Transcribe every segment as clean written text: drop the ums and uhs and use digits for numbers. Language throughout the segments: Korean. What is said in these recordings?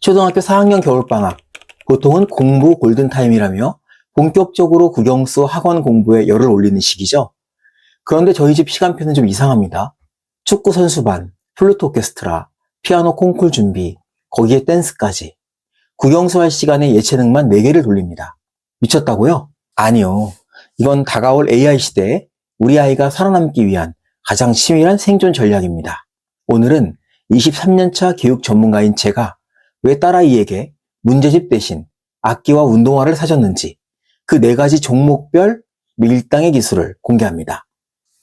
초등학교 4학년 겨울방학, 보통은 공부 골든타임이라며 본격적으로 국영수 학원 공부에 열을 올리는 시기죠. 그런데 저희 집 시간표는 좀 이상합니다. 축구 선수반, 플루트 오케스트라, 피아노 콩쿨 준비, 거기에 댄스까지. 국영수 할 시간에 예체능만 4개를 돌립니다. 미쳤다고요? 아니요. 이건 다가올 AI 시대에 우리 아이가 살아남기 위한 가장 치밀한 생존 전략입니다. 오늘은 23년차 교육 전문가인 제가 왜 딸아이에게 문제집 대신 악기와 운동화를 사줬는지 그 4가지 종목별 밀당의 기술을 공개합니다.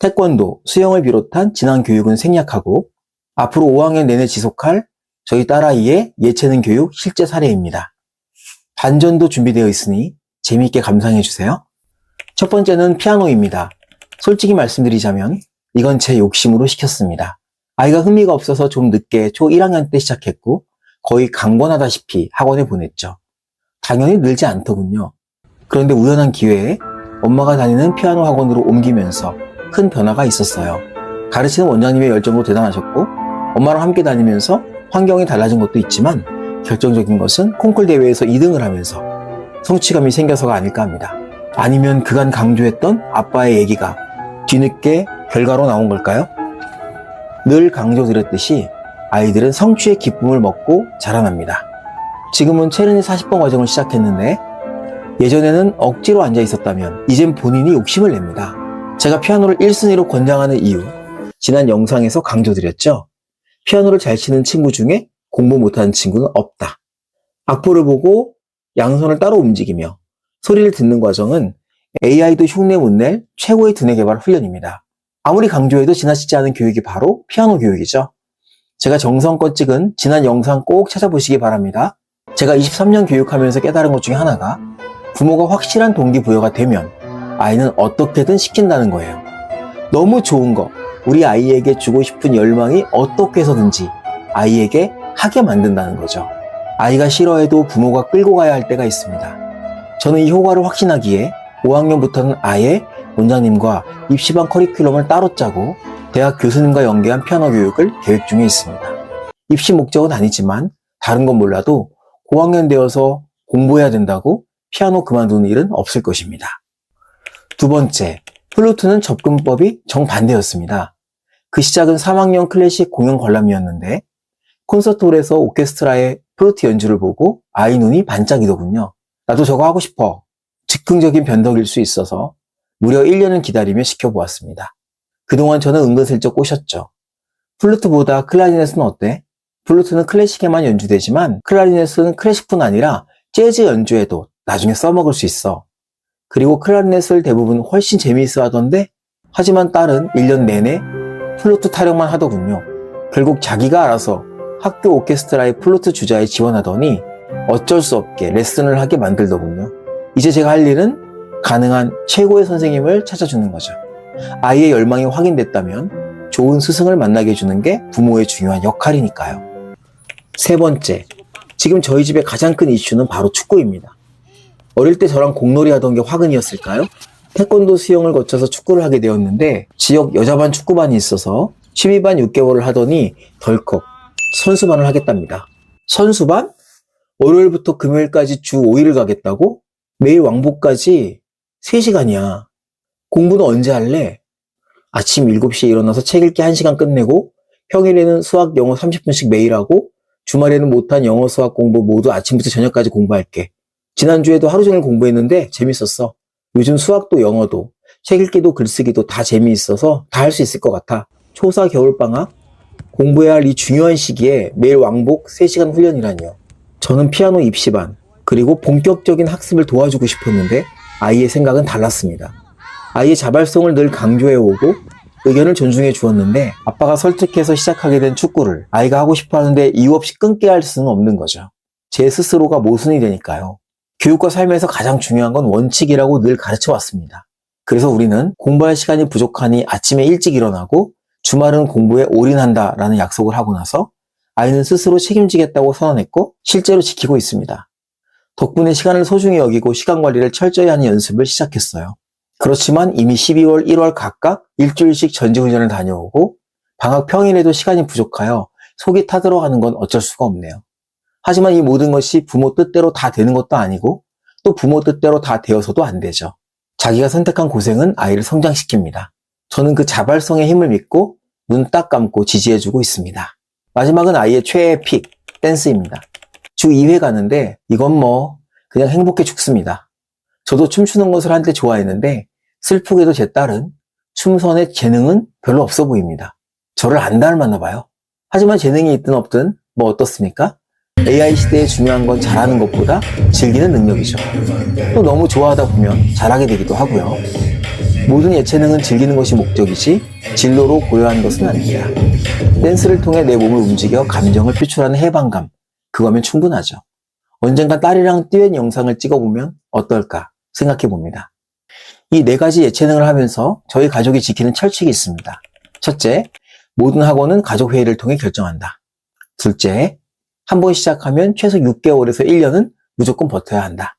태권도, 수영을 비롯한 진한 교육은 생략하고 앞으로 5학년 내내 지속할 저희 딸아이의 예체능 교육 실제 사례입니다. 반전도 준비되어 있으니 재미있게 감상해주세요. 첫 번째는 피아노입니다. 솔직히 말씀드리자면 이건 제 욕심으로 시켰습니다. 아이가 흥미가 없어서 좀 늦게 초 1학년 때 시작했고 거의 강권하다시피 학원에 보냈죠. 당연히 늘지 않더군요. 그런데 우연한 기회에 엄마가 다니는 피아노 학원으로 옮기면서 큰 변화가 있었어요. 가르치는 원장님의 열정도 대단하셨고 엄마랑 함께 다니면서 환경이 달라진 것도 있지만 결정적인 것은 콩쿨 대회에서 2등을 하면서 성취감이 생겨서가 아닐까 합니다. 아니면 그간 강조했던 아빠의 얘기가 뒤늦게 결과로 나온 걸까요? 늘 강조드렸듯이 아이들은 성취의 기쁨을 먹고 자라납니다. 지금은 체르니 40번 과정을 시작했는데 예전에는 억지로 앉아 있었다면 이젠 본인이 욕심을 냅니다. 제가 피아노를 1순위로 권장하는 이유, 지난 영상에서 강조드렸죠. 피아노를 잘 치는 친구 중에 공부 못하는 친구는 없다. 악보를 보고 양손을 따로 움직이며 소리를 듣는 과정은 AI도 흉내 못 낼 최고의 두뇌 개발 훈련입니다. 아무리 강조해도 지나치지 않은 교육이 바로 피아노 교육이죠. 제가 정성껏 찍은 지난 영상 꼭 찾아보시기 바랍니다. 제가 23년 교육하면서 깨달은 것 중에 하나가 부모가 확실한 동기부여가 되면 아이는 어떻게든 시킨다는 거예요. 너무 좋은 거, 우리 아이에게 주고 싶은 열망이 어떻게 해서든지 아이에게 하게 만든다는 거죠. 아이가 싫어해도 부모가 끌고 가야 할 때가 있습니다. 저는 이 효과를 확신하기에 5학년부터는 아예 원장님과 입시반 커리큘럼을 따로 짜고 대학 교수님과 연계한 피아노 교육을 계획 중에 있습니다. 입시 목적은 아니지만 다른 건 몰라도 고학년 되어서 공부해야 된다고 피아노 그만두는 일은 없을 것입니다. 두 번째, 플루트는 접근법이 정반대였습니다. 그 시작은 3학년 클래식 공연 관람이었는데 콘서트홀에서 오케스트라의 플루트 연주를 보고 아이 눈이 반짝이더군요. 나도 저거 하고 싶어. 즉흥적인 변덕일 수 있어서 무려 1년을 기다리며 지켜보았습니다. 그동안 저는 은근슬쩍 꼬셨죠. 플루트보다 클라리넷은 어때? 플루트는 클래식에만 연주되지만 클라리넷은 클래식뿐 아니라 재즈 연주에도 나중에 써먹을 수 있어. 그리고 클라리넷을 대부분 훨씬 재미있어 하던데 하지만 딸은 1년 내내 플루트 타령만 하더군요. 결국 자기가 알아서 학교 오케스트라의 플루트 주자에 지원하더니 어쩔 수 없게 레슨을 하게 만들더군요. 이제 제가 할 일은 가능한 최고의 선생님을 찾아주는 거죠. 아이의 열망이 확인됐다면 좋은 스승을 만나게 해주는 게 부모의 중요한 역할이니까요. 세 번째, 지금 저희 집의 가장 큰 이슈는 바로 축구입니다. 어릴 때 저랑 공놀이 하던 게 화근이었을까요? 태권도 수영을 거쳐서 축구를 하게 되었는데 지역 여자반 축구반이 있어서 취미반 6개월을 하더니 덜컥 선수반을 하겠답니다. 선수반? 월요일부터 금요일까지 주 5일을 가겠다고? 매일 왕복까지 3시간이야. 공부는 언제 할래? 아침 7시에 일어나서 책 읽기 1시간 끝내고 평일에는 수학, 영어 30분씩 매일 하고 주말에는 못한 영어, 수학 공부 모두 아침부터 저녁까지 공부할게. 지난주에도 하루 종일 공부했는데 재밌었어. 요즘 수학도 영어도 책 읽기도 글쓰기도 다 재미있어서 다 할 수 있을 것 같아. 초사 겨울방학 공부해야 할 이 중요한 시기에 매일 왕복 3시간 훈련이라니요. 저는 피아노 입시반 그리고 본격적인 학습을 도와주고 싶었는데 아이의 생각은 달랐습니다. 아이의 자발성을 늘 강조해오고 의견을 존중해 주었는데 아빠가 설득해서 시작하게 된 축구를 아이가 하고 싶어 하는데 이유 없이 끊게 할 수는 없는 거죠. 제 스스로가 모순이 되니까요. 교육과 삶에서 가장 중요한 건 원칙이라고 늘 가르쳐 왔습니다. 그래서 우리는 공부할 시간이 부족하니 아침에 일찍 일어나고 주말은 공부에 올인한다라는 약속을 하고 나서 아이는 스스로 책임지겠다고 선언했고 실제로 지키고 있습니다. 덕분에 시간을 소중히 여기고 시간 관리를 철저히 하는 연습을 시작했어요. 그렇지만 이미 12월, 1월 각각 일주일씩 전지훈련을 다녀오고 방학 평일에도 시간이 부족하여 속이 타들어가는 건 어쩔 수가 없네요. 하지만 이 모든 것이 부모 뜻대로 다 되는 것도 아니고 또 부모 뜻대로 다 되어서도 안 되죠. 자기가 선택한 고생은 아이를 성장시킵니다. 저는 그 자발성의 힘을 믿고 눈 딱 감고 지지해주고 있습니다. 마지막은 아이의 최애 픽, 댄스입니다. 주 2회 가는데 이건 그냥 행복해 죽습니다. 저도 춤추는 것을 한때 좋아했는데 슬프게도 제 딸은 춤선의 재능은 별로 없어 보입니다. 저를 안 닮았나 봐요. 하지만 재능이 있든 없든 어떻습니까? AI 시대에 중요한 건 잘하는 것보다 즐기는 능력이죠. 또 너무 좋아하다 보면 잘하게 되기도 하고요. 모든 예체능은 즐기는 것이 목적이지 진로로 고려하는 것은 아닙니다. 댄스를 통해 내 몸을 움직여 감정을 표출하는 해방감, 그거면 충분하죠. 언젠가 딸이랑 듀엣 영상을 찍어보면 어떨까 생각해 봅니다. 이 4가지 예체능을 하면서 저희 가족이 지키는 철칙이 있습니다. 첫째, 모든 학원은 가족회의를 통해 결정한다. 둘째, 한번 시작하면 최소 6개월에서 1년은 무조건 버텨야 한다.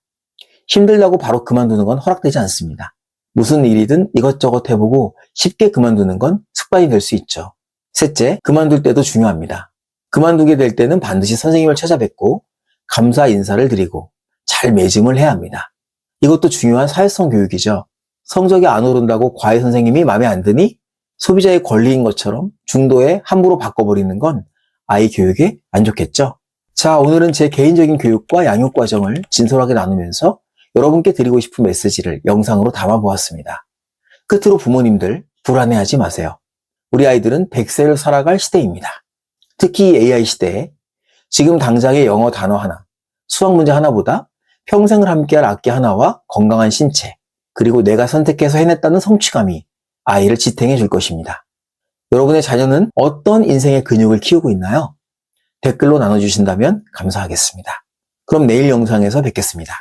힘들다고 바로 그만두는 건 허락되지 않습니다. 무슨 일이든 이것저것 해보고 쉽게 그만두는 건 습관이 될 수 있죠. 셋째, 그만둘 때도 중요합니다. 그만두게 될 때는 반드시 선생님을 찾아뵙고 감사 인사를 드리고 잘 매짐을 해야 합니다. 이것도 중요한 사회성 교육이죠. 성적이 안 오른다고 과외 선생님이 마음에 안 드니 소비자의 권리인 것처럼 중도에 함부로 바꿔버리는 건 아이 교육에 안 좋겠죠. 자, 오늘은 제 개인적인 교육과 양육 과정을 진솔하게 나누면서 여러분께 드리고 싶은 메시지를 영상으로 담아보았습니다. 끝으로 부모님들 불안해하지 마세요. 우리 아이들은 100세를 살아갈 시대입니다. 특히 이 AI 시대에 지금 당장의 영어 단어 하나, 수학 문제 하나보다 평생을 함께할 악기 하나와 건강한 신체, 그리고 내가 선택해서 해냈다는 성취감이 아이를 지탱해 줄 것입니다. 여러분의 자녀는 어떤 인생의 근육을 키우고 있나요? 댓글로 나눠주신다면 감사하겠습니다. 그럼 내일 영상에서 뵙겠습니다.